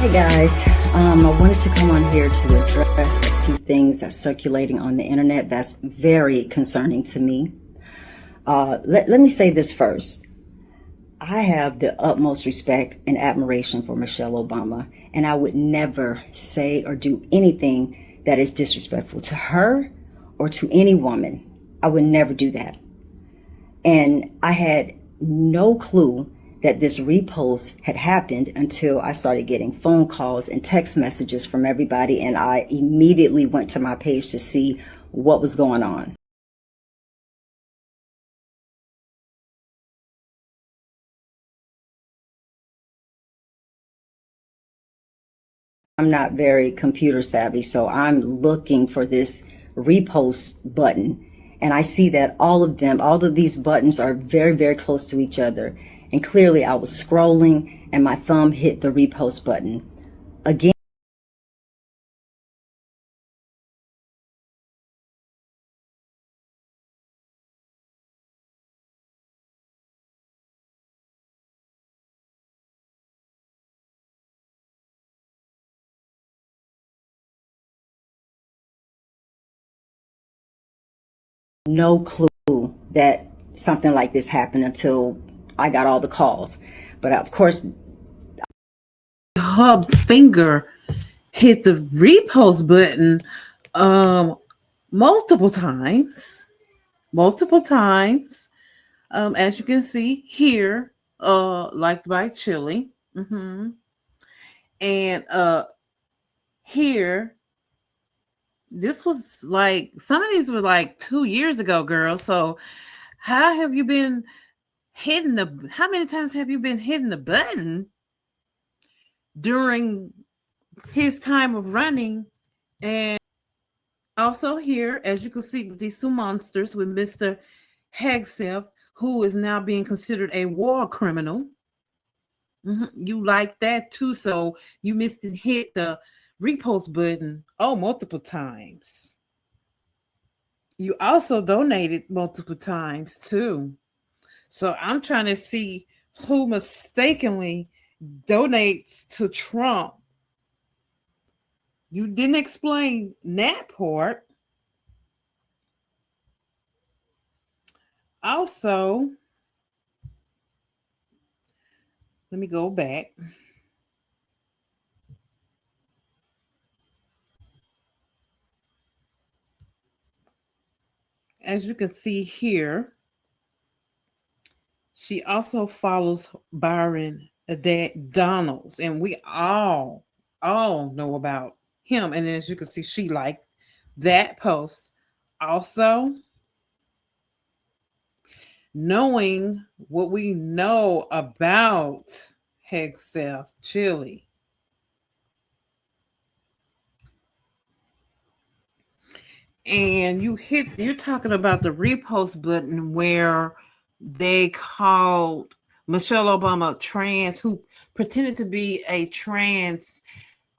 Hey guys, I wanted to come on here to address a few things that's circulating on the internet that's very concerning to me. Let me say this first. I have the utmost respect and admiration for Michelle Obama, and I would never say or do anything that is disrespectful to her or to any woman. I would never do that. And I had no clue that this repost had happened until I started getting phone calls and text messages from everybody, and I immediately went to my page to see what was going on. I'm not very computer savvy, so I'm looking for this repost button. And I see that all of these buttons are very, very close to each other. And clearly I was scrolling and my thumb hit the repost button. Again, no clue that something like this happened until I got all the calls. But of course, her finger hit the repost button multiple times. As you can see here, liked by Chili. And here, this was like, some of these were like 2 years ago, girl. So how have you been how many times have you been hitting the button during his time of running? And also here, as you can see, with these two monsters with Mr. Hegseth, who is now being considered a war criminal. You like that too, so you missed and hit the repost button multiple times. You also donated multiple times too. So I'm trying to see who mistakenly donates to Trump. You didn't explain that part. Also, let me go back. As you can see here, she also follows Byron Donalds, and we all know about him. And as you can see, she liked that post. Also, knowing what we know about Hegseth Chili, and you're talking about the repost button where they called Michelle Obama trans, who pretended to be a trans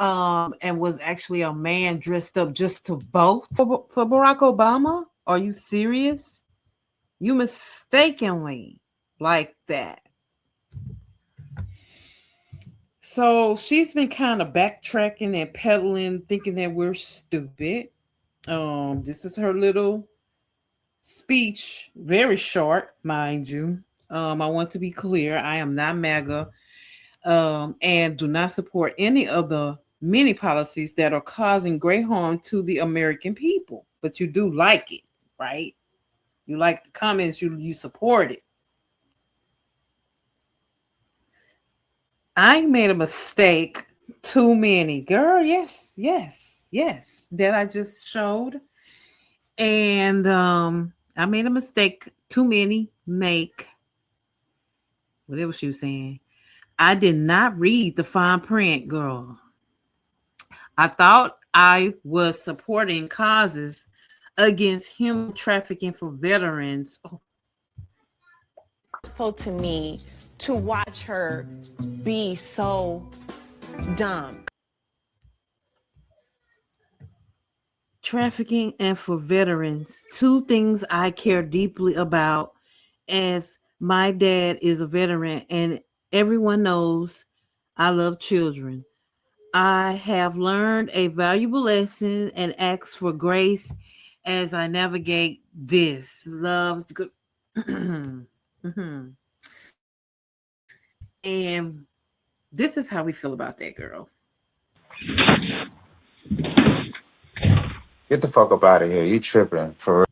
and was actually a man dressed up just to vote for Barack Obama. Are you serious? You mistakenly like that. So she's been kind of backtracking and peddling, thinking that we're stupid. This is her little speech, very short, mind you. I want to be clear, I am not MAGA, and do not support any of the many policies that are causing great harm to the American people. But you do like it, right? You like the comments, you support it. I made a mistake. Too many, girl. Yes, that I just showed. And I made a mistake. Too many make. Whatever she was saying. I did not read the fine print, girl. I thought I was supporting causes against human trafficking for veterans. To me to watch her be so dumb. Trafficking and for veterans, two things I care deeply about, as my dad is a veteran and everyone knows I love children. I have learned a valuable lesson and ask for grace as I navigate this. Love. Mhm. And this is how we feel about that girl. Get the fuck up out of here. You tripping for real.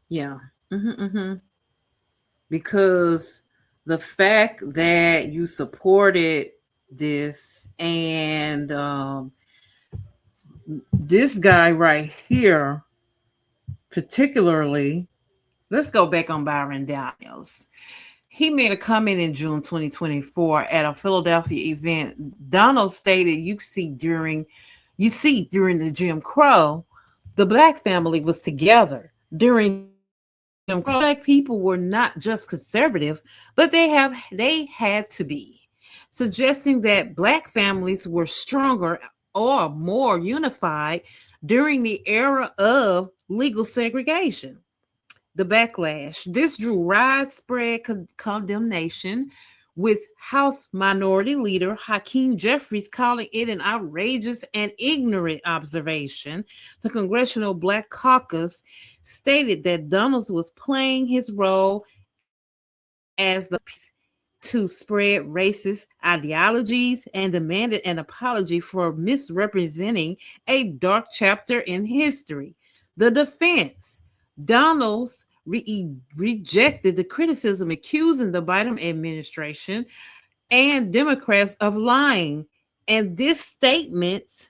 Yeah. Hmm. Because the fact that you supported this and this guy right here, particularly, let's go back on Byron Donalds. He made a comment in June 2024 at a Philadelphia event. Donald stated, you see, during the Jim Crow, the black family was together. During Jim Crow, black people were not just conservative, but they had to be, suggesting that black families were stronger or more unified during the era of legal segregation. The backlash. This drew widespread condemnation, with House Minority Leader Hakeem Jeffries calling it an outrageous and ignorant observation. The Congressional Black Caucus stated that Donalds was playing his role as the to spread racist ideologies and demanded an apology for misrepresenting a dark chapter in history. The defense. Donalds rejected the criticism accusing the Biden administration and Democrats of lying, and his statements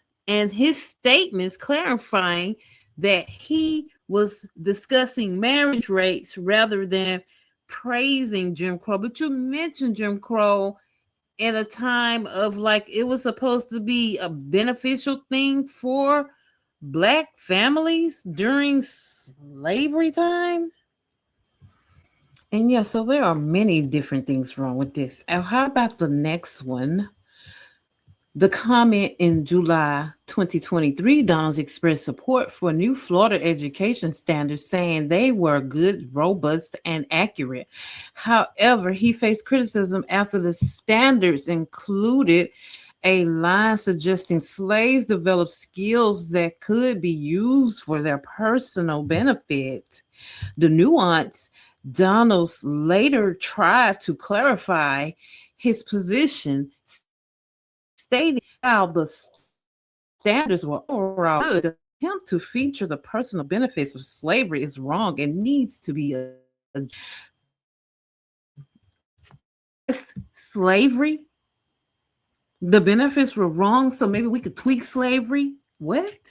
clarifying that he was discussing marriage rates rather than praising Jim Crow. But you mentioned Jim Crow in a time of like it was supposed to be a beneficial thing for black families during slavery time. And yeah, so there are many different things wrong with this. How about the next one? The comment in July 2023, Donalds expressed support for new Florida education standards, saying they were good, robust, and accurate. However, he faced criticism after the standards included a line suggesting slaves developed skills that could be used for their personal benefit. The nuance. Donalds later tried to clarify his position, stating how the standards were overall good. The attempt to feature the personal benefits of slavery is wrong and needs to be slavery. The benefits were wrong, so maybe we could tweak slavery. What?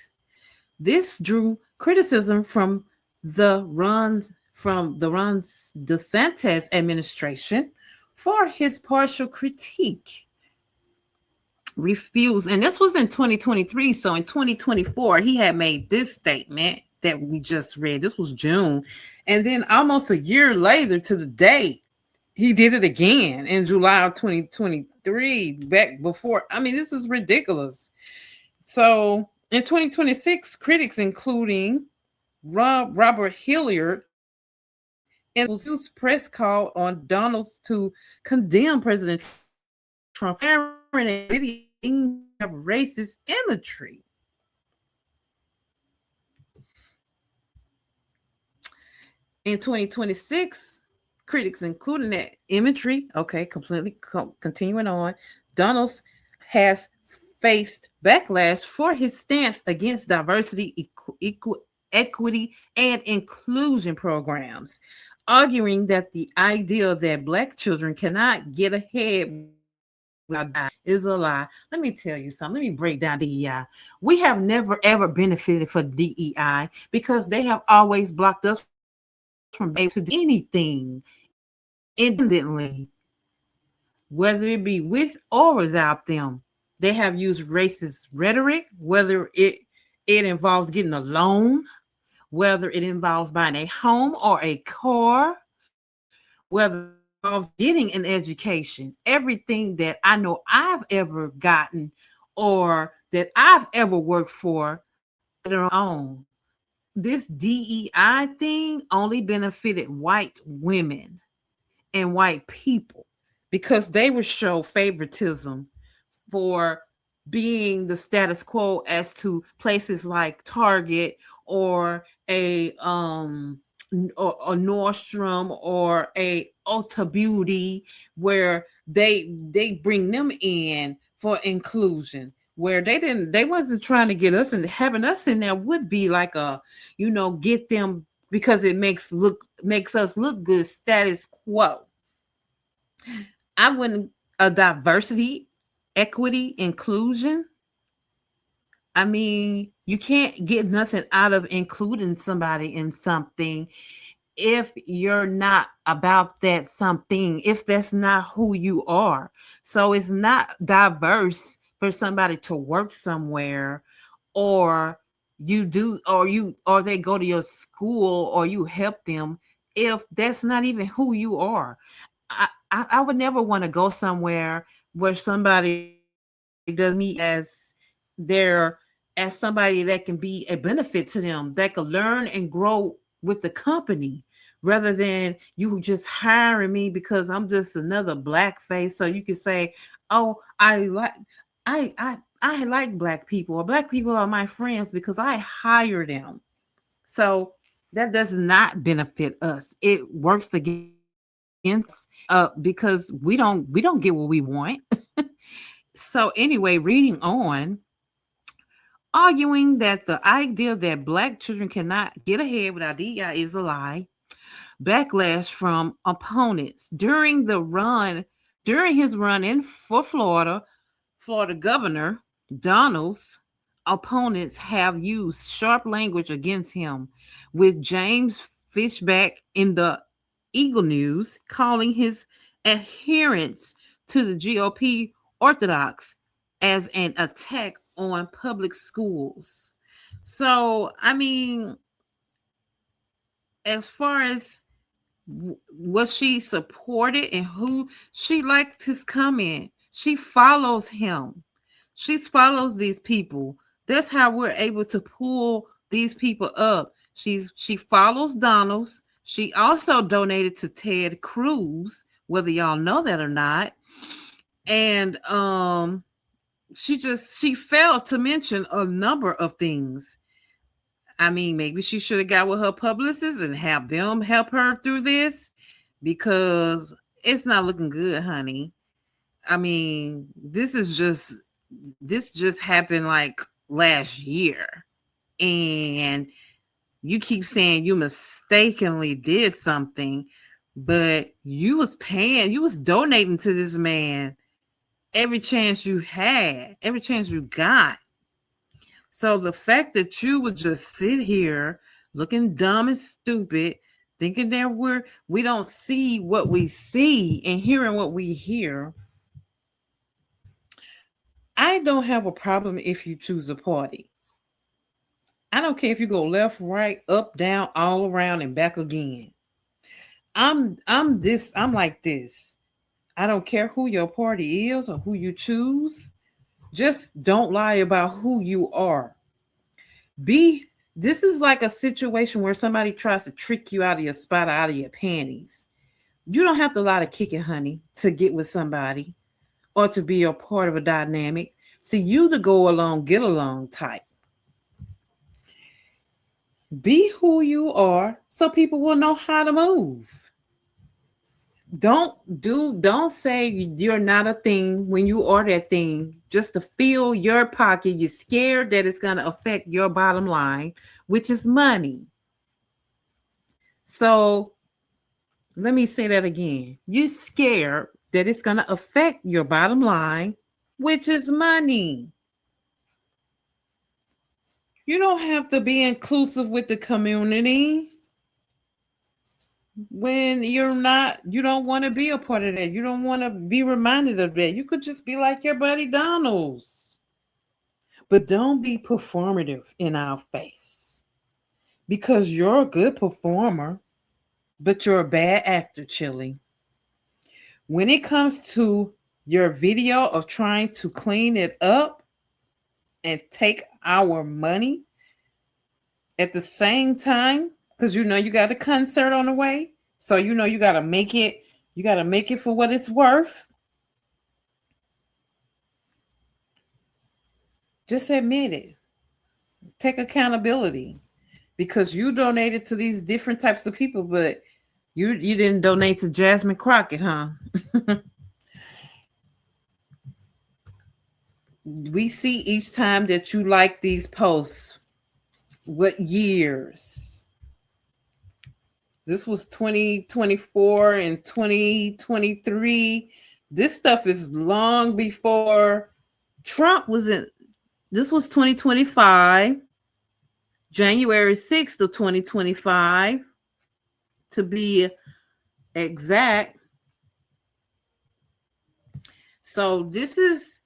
This drew criticism from the Ron DeSantis administration for his partial critique. Refused, and this was in 2023. So in 2024, he had made this statement that we just read. This was June, and then almost a year later to the date, he did it again in July of 2023. Back before, I mean, this is ridiculous. So in 2026, critics, including Robert Hilliard, and Hill's press call on Donalds to condemn President Trump and racist imagery. In 2026, critics, including that imagery, okay, completely continuing on, Donalds has faced backlash for his stance against diversity, equity, and inclusion programs, arguing that the idea that black children cannot get ahead is a lie. Let me tell you something. Let me break down DEI. We have never ever benefited from DEI because they have always blocked us from able to do anything independently, whether it be with or without them. They have used racist rhetoric, whether it involves getting a loan, whether it involves buying a home or a car, whether it involves getting an education. Everything that I know I've ever gotten or that I've ever worked for their own. This DEI thing only benefited white women and white people because they would show favoritism for being the status quo as to places like Target or a Nordstrom or a Ulta Beauty, where they bring them in for inclusion, where they wasn't trying to get us, and having us in there would be like a, get them because it makes us look good status quo. I wouldn't a diversity, equity, inclusion. I mean, you can't get nothing out of including somebody in something if you're not about that something, if that's not who you are. So it's not diverse for somebody to work somewhere, or or they go to your school, or you help them, if that's not even who you are. I would never want to go somewhere where somebody does me their as somebody that can be a benefit to them, that could learn and grow with the company, rather than you just hiring me because I'm just another black face. So you can say, oh, I like black people, or black people are my friends because I hire them. So that does not benefit us. It works against because we don't get what we want. So anyway, reading on, arguing that the idea that black children cannot get ahead without DEI is a lie. Backlash from opponents during his run in for Florida Governor Donalds. Opponents have used sharp language against him, with James Fishback in the Eagle News calling his adherence to the GOP orthodox as an attack on public schools. So, I mean, as far as what she supported and who she liked his comment, she follows him. She follows these people. That's how we're able to pull these people up. She follows Donalds. She also donated to Ted Cruz, whether y'all know that or not. And she failed to mention a number of things. I mean, maybe she should have got with her publicist and have them help her through this, because it's not looking good, honey. I mean, this just happened like last year, and you keep saying you mistakenly did something, but you was donating to this man every chance you had, every chance you got. So the fact that you would just sit here looking dumb and stupid, thinking that we don't see what we see and hearing what we hear. I don't have a problem if you choose a party. I don't care if you go left, right, up, down, all around, and back again. I'm like this. I don't care who your party is or who you choose. Just don't lie about who you are. This is like a situation where somebody tries to trick you out of your spot, out of your panties. You don't have to lie to kick it, honey, to get with somebody or to be a part of a dynamic. See, you the go along, get along type. Be who you are so people will know how to move. Don't say you're not a thing when you are that thing just to fill your pocket. You're scared that it's going to affect your bottom line, which is money. So let me say that again. You're scared that it's going to affect your bottom line, which is money. You don't have to be inclusive with the community when you don't want to be a part of that. You don't want to be reminded of that. You could just be like your buddy Donalds. But don't be performative in our face, because you're a good performer, but you're a bad actor, Chili. When it comes to your video of trying to clean it up and take our money at the same time, because you got a concert on the way, so you got to make it for what it's worth. Just admit it. Take accountability, because you donated to these different types of people, but you didn't donate to Jasmine Crockett, huh? We see each time that you like these posts. What years? This was 2024 and 2023. This stuff is long before Trump was in. This was 2025, January 6th of 2025, to be exact. So this is,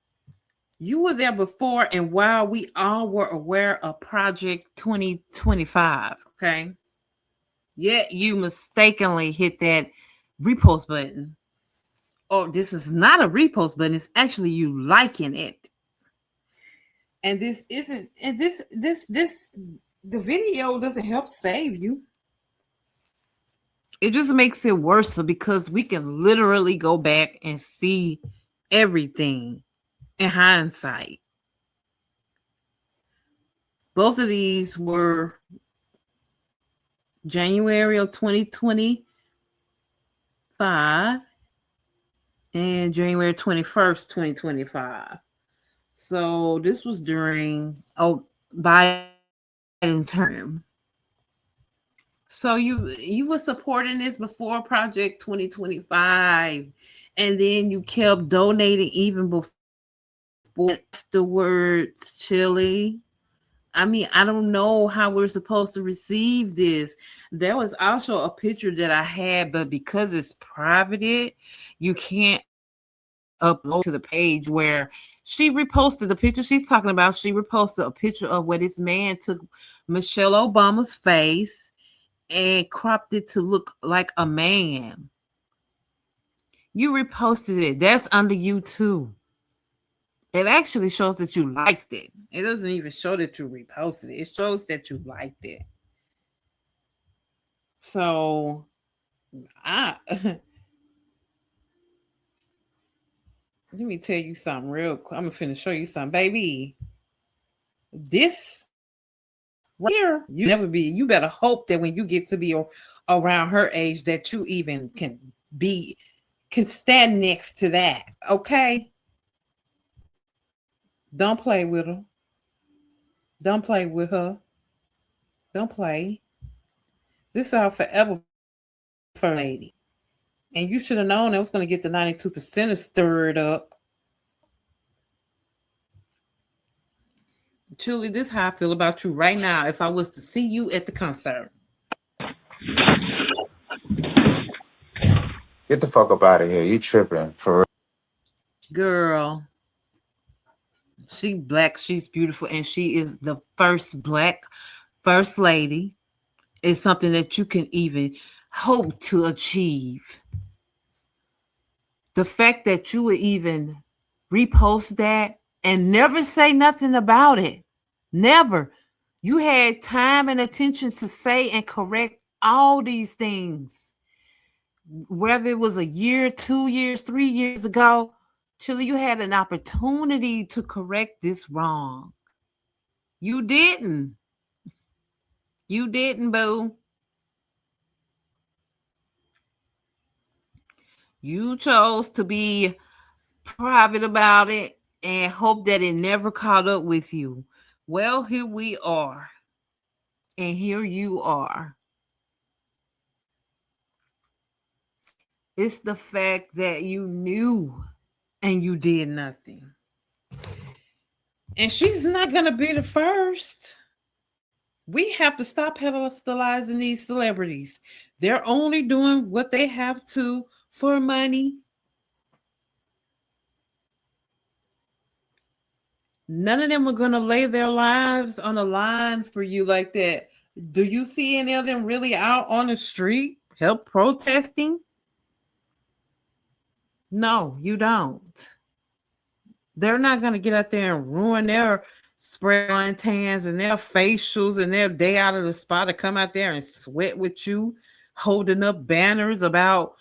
you were there before and while we all were aware of Project 2025, okay? Yet you mistakenly hit that repost button. Oh, this is not a repost button. It's actually you liking it. And this isn't, and the video doesn't help save you. It just makes it worse because we can literally go back and see everything in hindsight. Both of these were January of 2025 and January 21st, 2025. So this was during Biden's term. So you were supporting this before Project 2025, and then you kept donating even before afterwards, Chili. I mean, I don't know how we're supposed to receive this. There was also a picture that I had, but because it's private, you can't upload to the page where she reposted the picture she's talking about. She reposted a picture of where this man took Michelle Obama's face and cropped it to look like a man. You reposted it. That's under you too. It actually shows that you liked it. It doesn't even show that you reposted it. It shows that you liked it. So let me tell you something real quick. I'm finna show you something, baby. This right here, you better hope that when you get to be around her age that you even can stand next to that. Okay. Don't play with her. Don't play with her. Don't play. This is our forever for lady. And you should have known that was going to get the 92% stirred up. Julie, this is how I feel about you right now if I was to see you at the concert. Get the fuck up out of here. You tripping for real. Girl. She black, she's beautiful, and she is the first black first lady. It's something that you can even hope to achieve. The fact that you would even repost that and never say nothing about it. Never. You had time and attention to say and correct all these things. Whether it was a year, 2 years, 3 years ago, Chili, you had an opportunity to correct this wrong. You didn't. You didn't, boo. You chose to be private about it and hope that it never caught up with you. Well, here we are. And here you are. It's the fact that you knew and you did nothing. And she's not going to be the first. We have to stop pedestalizing these celebrities. They're only doing what they have to for money. None of them are going to lay their lives on the line for you like that. Do you see any of them really out on the street help protesting? No, you don't. They're not going to get out there and ruin their spray on tans and their facials and their day out of the spot to come out there and sweat with you, holding up banners about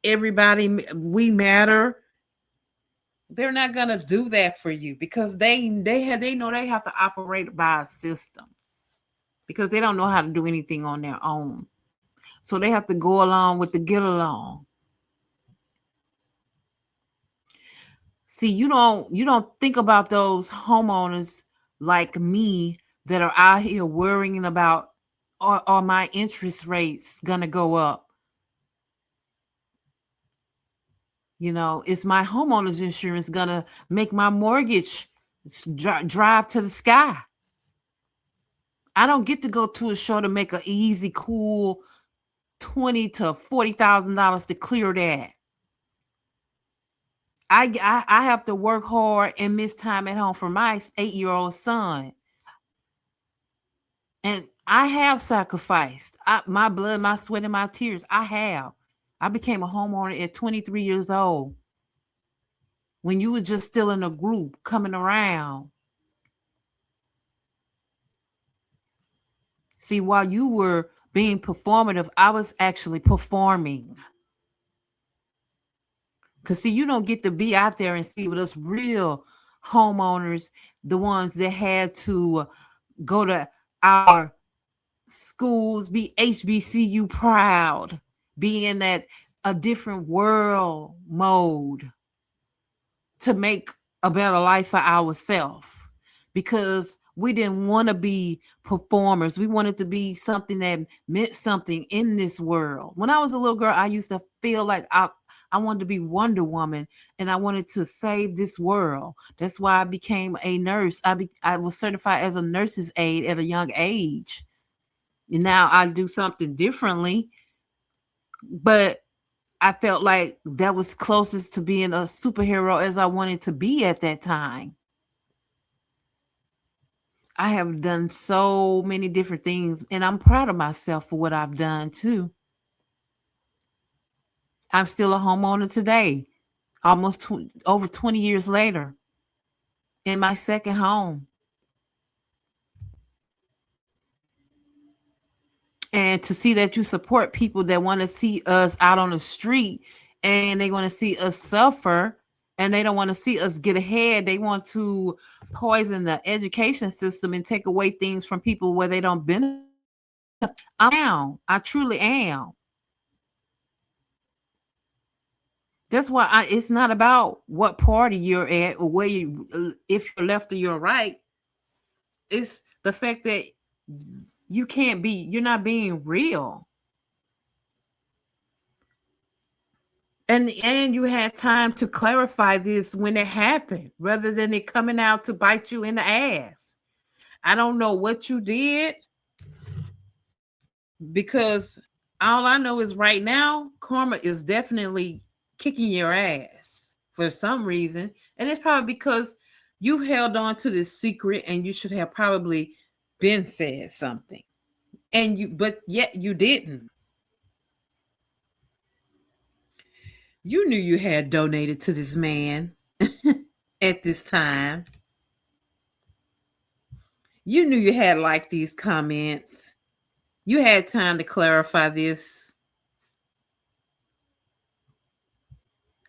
everybody, we matter. They're not gonna do that for you because they know they have to operate by a system because they don't know how to do anything on their own. So they have to go along with the get along. See, you don't think about those homeowners like me that are out here worrying about are my interest rates gonna go up? You know, is my homeowner's insurance gonna make my mortgage drive to the sky? I don't get to go to a show to make an easy, cool $20,000 to $40,000 to clear that. I have to work hard and miss time at home for my 8-year-old son. And I have sacrificed my blood, my sweat, and my tears. I became a homeowner at 23 years old when you were just still in a group coming around. See, while you were being performative, I was actually performing. Because, see, you don't get to be out there and see with us real homeowners, the ones that had to go to our schools, be HBCU proud, be in that a different world mode to make a better life for ourselves, because we didn't want to be performers. We wanted to be something that meant something in this world. When I was a little girl, I used to feel like I wanted to be Wonder Woman and I wanted to save this world. That's why I became a nurse. I was certified as a nurse's aide at a young age. And now I do something differently, but I felt like that was closest to being a superhero as I wanted to be at that time. I have done so many different things, and I'm proud of myself for what I've done too. I'm still a homeowner today, almost over 20 years later, in my second home. And to see that you support people that want to see us out on the street and they want to see us suffer and they don't want to see us get ahead. They want to poison the education system and take away things from people where they don't benefit. I truly am. That's why it's not about what party you're at or where if you're left or you're right. It's the fact that you're not being real. And you had time to clarify this when it happened, rather than it coming out to bite you in the ass. I don't know what you did, because all I know is right now, karma is definitely kicking your ass for some reason. And it's probably because you held on to this secret and you should have probably been said something. But yet you didn't. You knew you had donated to this man at this time. You knew you had liked these comments. You had time to clarify this.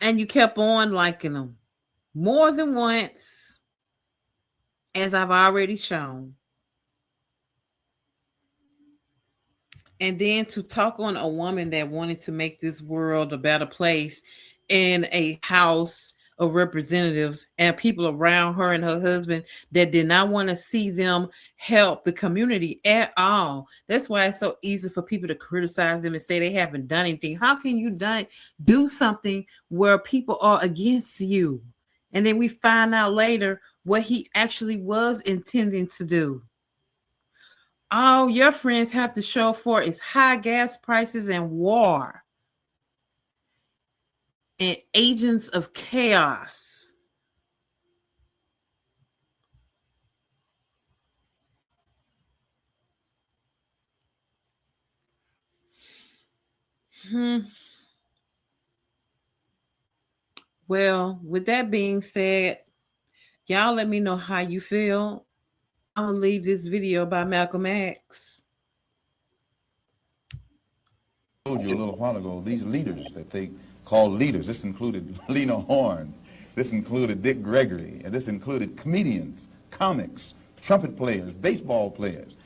And you kept on liking them more than once, as I've already shown. And then to talk on a woman that wanted to make this world a better place in a house of representatives and people around her and her husband that did not want to see them help the community at all. That's why it's so easy for people to criticize them and say they haven't done anything. How can you do something where people are against you? And then we find out later what he actually was intending to do. All your friends have to show for is high gas prices and war and agents of chaos. Well, with that being said, y'all let me know how you feel. I'm going to leave this video by Malcolm X. I told you a little while ago, these leaders that they call leaders, this included Lena Horne, This included Dick Gregory, and this included comedians, comics, trumpet players, baseball players.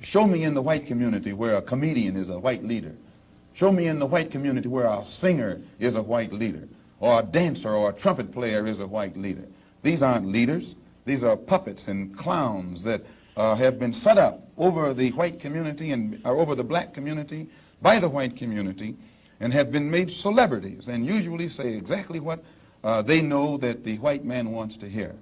Show me in the white community where a comedian is a white leader. Show me in the white community where a singer is a white leader, or a dancer or a trumpet player is a white leader. These aren't leaders. These are puppets and clowns that have been set up over the white community and over the black community by the white community, and have been made celebrities and usually say exactly what they know that the white man wants to hear.